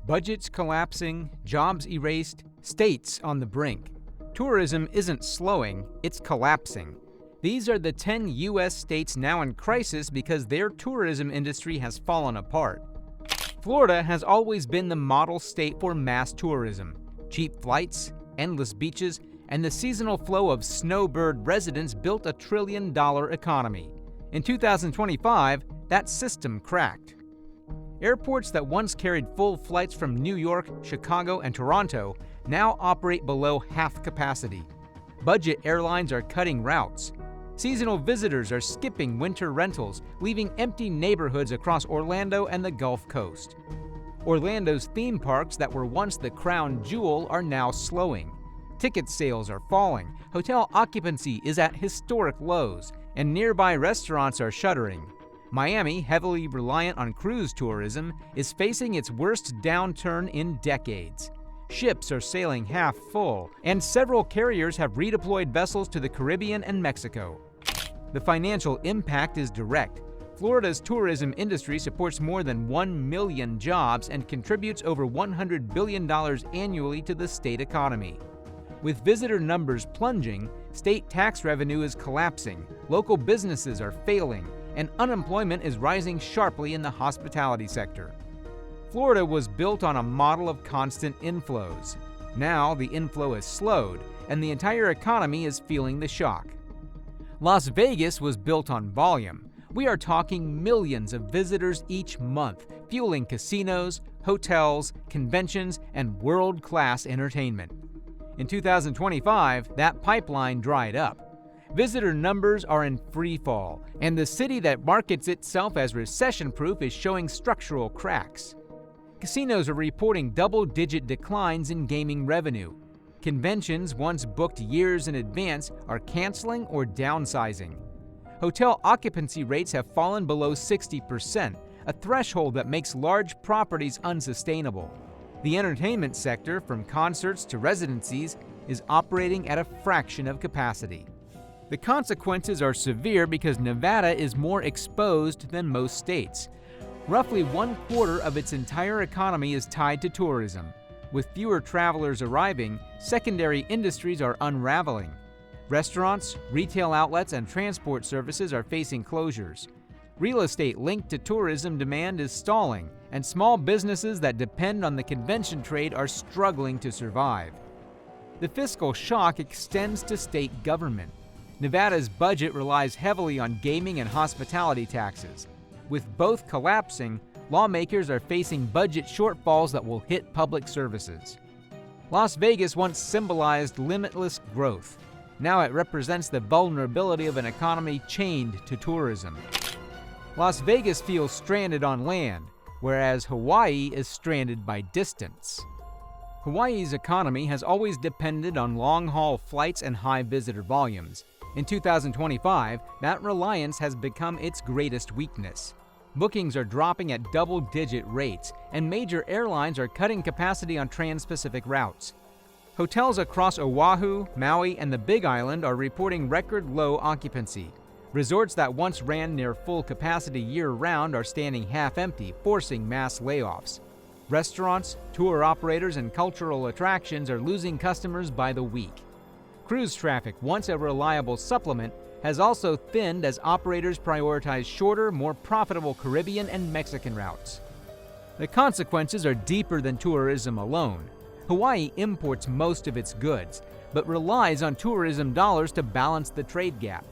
Budgets collapsing, jobs erased, states on the brink. Tourism isn't slowing, it's collapsing. These are the 10 U.S. states now in crisis because their tourism industry has fallen apart. Florida has always been the model state for mass tourism. Cheap flights, endless beaches, and the seasonal flow of snowbird residents built a trillion-dollar economy. In 2025, that system cracked. Airports that once carried full flights from New York, Chicago, and Toronto now operate below half capacity. Budget airlines are cutting routes. Seasonal visitors are skipping winter rentals, leaving empty neighborhoods across Orlando and the Gulf Coast. Orlando's theme parks that were once the crown jewel are now slowing. Ticket sales are falling, hotel occupancy is at historic lows, and nearby restaurants are shuttering. Miami, heavily reliant on cruise tourism, is facing its worst downturn in decades. Ships are sailing half full, and several carriers have redeployed vessels to the Caribbean and Mexico. The financial impact is direct. Florida's tourism industry supports more than 1 million jobs and contributes over $100 billion annually to the state economy. With visitor numbers plunging, state tax revenue is collapsing, local businesses are failing, and unemployment is rising sharply in the hospitality sector. Florida was built on a model of constant inflows. Now the inflow has slowed, and the entire economy is feeling the shock. Las Vegas was built on volume. We are talking millions of visitors each month, fueling casinos, hotels, conventions, and world-class entertainment. In 2025, that pipeline dried up. Visitor numbers are in free fall, and the city that markets itself as recession-proof is showing structural cracks. Casinos are reporting double-digit declines in gaming revenue. Conventions once booked years in advance are canceling or downsizing. Hotel occupancy rates have fallen below 60%, a threshold that makes large properties unsustainable. The entertainment sector, from concerts to residencies, is operating at a fraction of capacity. The consequences are severe because Nevada is more exposed than most states. Roughly 1/4 of its entire economy is tied to tourism. With fewer travelers arriving, secondary industries are unraveling. Restaurants, retail outlets, and transport services are facing closures. Real estate linked to tourism demand is stalling, and small businesses that depend on the convention trade are struggling to survive. The fiscal shock extends to state government. Nevada's budget relies heavily on gaming and hospitality taxes. With both collapsing, lawmakers are facing budget shortfalls that will hit public services. Las Vegas once symbolized limitless growth. Now it represents the vulnerability of an economy chained to tourism. Las Vegas feels stranded on land, whereas Hawaii is stranded by distance. Hawaii's economy has always depended on long-haul flights and high visitor volumes. In 2025, that reliance has become its greatest weakness. Bookings are dropping at double-digit rates, and major airlines are cutting capacity on trans-Pacific routes. Hotels across Oahu, Maui, and the Big Island are reporting record-low occupancy. Resorts that once ran near full capacity year-round are standing half-empty, forcing mass layoffs. Restaurants, tour operators, and cultural attractions are losing customers by the week. Cruise traffic, once a reliable supplement, has also thinned as operators prioritize shorter, more profitable Caribbean and Mexican routes. The consequences are deeper than tourism alone. Hawaii imports most of its goods, but relies on tourism dollars to balance the trade gap.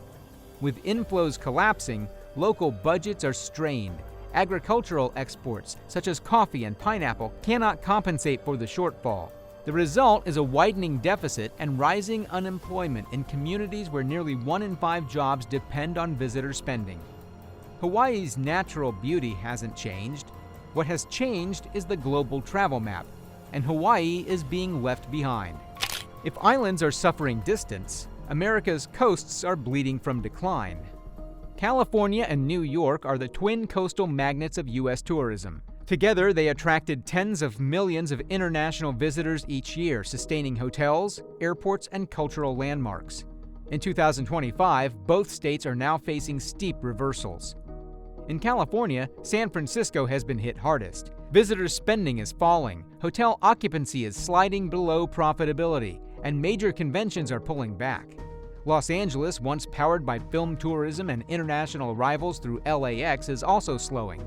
With inflows collapsing, local budgets are strained. Agricultural exports, such as coffee and pineapple, cannot compensate for the shortfall. The result is a widening deficit and rising unemployment in communities where nearly 1 in 5 jobs depend on visitor spending. Hawaii's natural beauty hasn't changed. What has changed is the global travel map, and Hawaii is being left behind. If islands are suffering distance, America's coasts are bleeding from decline. California and New York are the twin coastal magnets of U.S. tourism. Together, they attracted tens of millions of international visitors each year, sustaining hotels, airports, and cultural landmarks. In 2025, both states are now facing steep reversals. In California, San Francisco has been hit hardest. Visitor spending is falling, hotel occupancy is sliding below profitability, and major conventions are pulling back. Los Angeles, once powered by film tourism and international arrivals through LAX, is also slowing.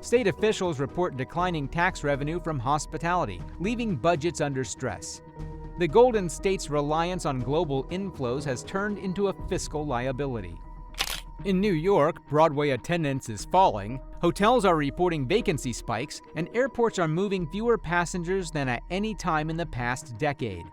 State officials report declining tax revenue from hospitality, leaving budgets under stress. The Golden State's reliance on global inflows has turned into a fiscal liability. In New York, Broadway attendance is falling, hotels are reporting vacancy spikes, and airports are moving fewer passengers than at any time in the past decade.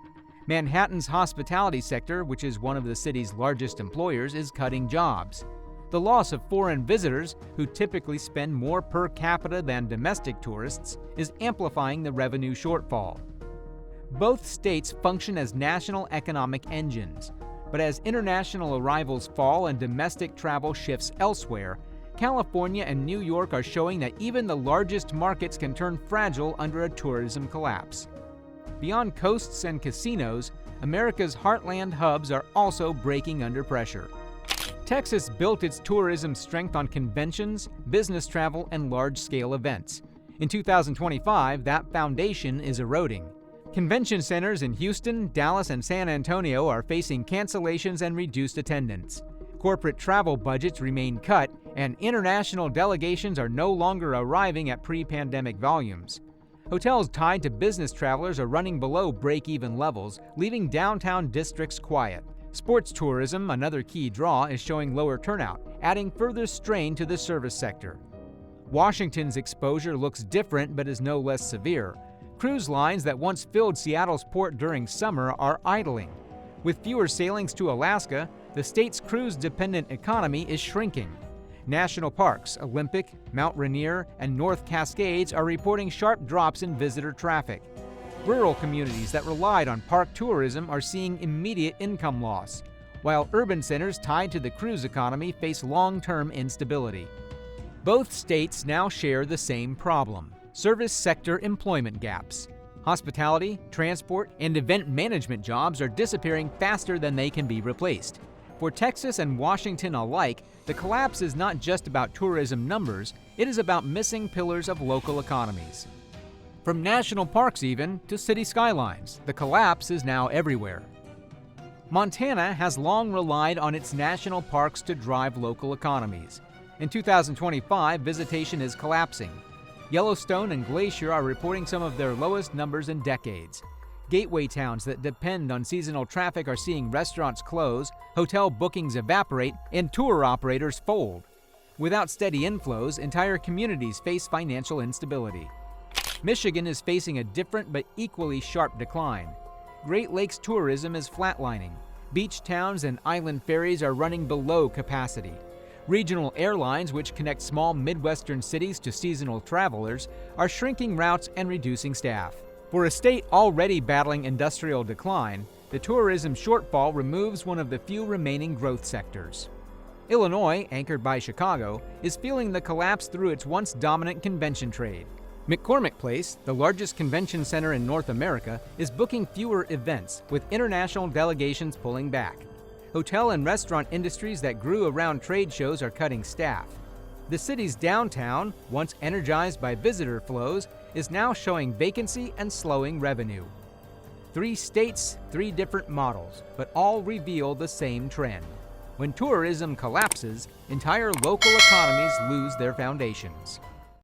Manhattan's hospitality sector, which is one of the city's largest employers, is cutting jobs. The loss of foreign visitors, who typically spend more per capita than domestic tourists, is amplifying the revenue shortfall. Both states function as national economic engines, but as international arrivals fall and domestic travel shifts elsewhere, California and New York are showing that even the largest markets can turn fragile under a tourism collapse. Beyond coasts and casinos, America's heartland hubs are also breaking under pressure. Texas built its tourism strength on conventions, business travel, and large-scale events. In 2025, that foundation is eroding. Convention centers in Houston, Dallas, and San Antonio are facing cancellations and reduced attendance. Corporate travel budgets remain cut, and international delegations are no longer arriving at pre-pandemic volumes. Hotels tied to business travelers are running below break-even levels, leaving downtown districts quiet. Sports tourism, another key draw, is showing lower turnout, adding further strain to the service sector. Washington's exposure looks different but is no less severe. Cruise lines that once filled Seattle's port during summer are idling. With fewer sailings to Alaska, the state's cruise-dependent economy is shrinking. National parks, Olympic, Mount Rainier, and North Cascades are reporting sharp drops in visitor traffic. Rural communities that relied on park tourism are seeing immediate income loss, while urban centers tied to the cruise economy face long-term instability. Both states now share the same problem: service sector employment gaps. Hospitality, transport, and event management jobs are disappearing faster than they can be replaced. For Texas and Washington alike, the collapse is not just about tourism numbers, it is about missing pillars of local economies. From national parks even to city skylines, the collapse is now everywhere. Montana has long relied on its national parks to drive local economies. In 2025, visitation is collapsing. Yellowstone and Glacier are reporting some of their lowest numbers in decades. Gateway towns that depend on seasonal traffic are seeing restaurants close, hotel bookings evaporate, and tour operators fold. Without steady inflows, entire communities face financial instability. Michigan is facing a different but equally sharp decline. Great Lakes tourism is flatlining. Beach towns and island ferries are running below capacity. Regional airlines, which connect small Midwestern cities to seasonal travelers, are shrinking routes and reducing staff. For a state already battling industrial decline, the tourism shortfall removes one of the few remaining growth sectors. Illinois, anchored by Chicago, is feeling the collapse through its once dominant convention trade. McCormick Place, the largest convention center in North America, is booking fewer events, with international delegations pulling back. Hotel and restaurant industries that grew around trade shows are cutting staff. The city's downtown, once energized by visitor flows, is now showing vacancy and slowing revenue. 3 states, 3 different models, but all reveal the same trend. When tourism collapses, entire local economies lose their foundations.